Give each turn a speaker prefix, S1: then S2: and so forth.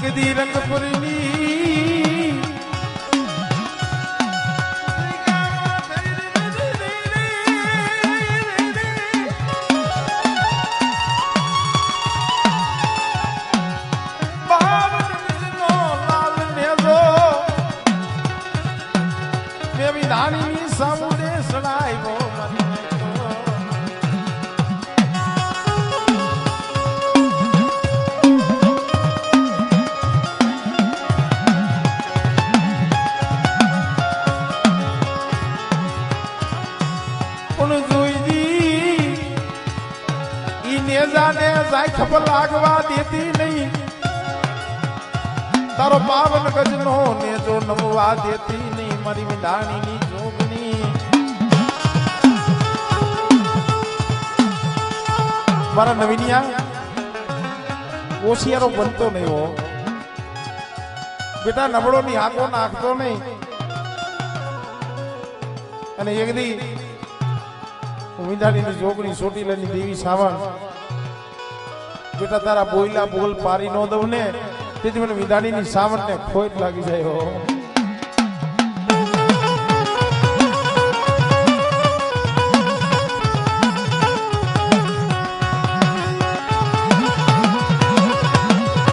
S1: કીધી રંગપુરીની દાણીની સામુડે સડાયો નેજાને જાય ખબર લાગવા દેતી નહીં તારો પાવન ગજનો નેજો નમવા દેતી નહીં મારી વિધાણીની જોગણી મારા નવીનિયા ઓશિયારો બનતો નહીં હો બેટા નબળો ની હાથો નાખતો નહીં અને એક દી વિધાણીની જોગણી ચોટીલાની દેવી સાવણ બેટા તારા બોયલા બોલ પારી નો દઉં ને તેથી મને વિધાણીની સાવણ ને ખોટ લાગી જાય હો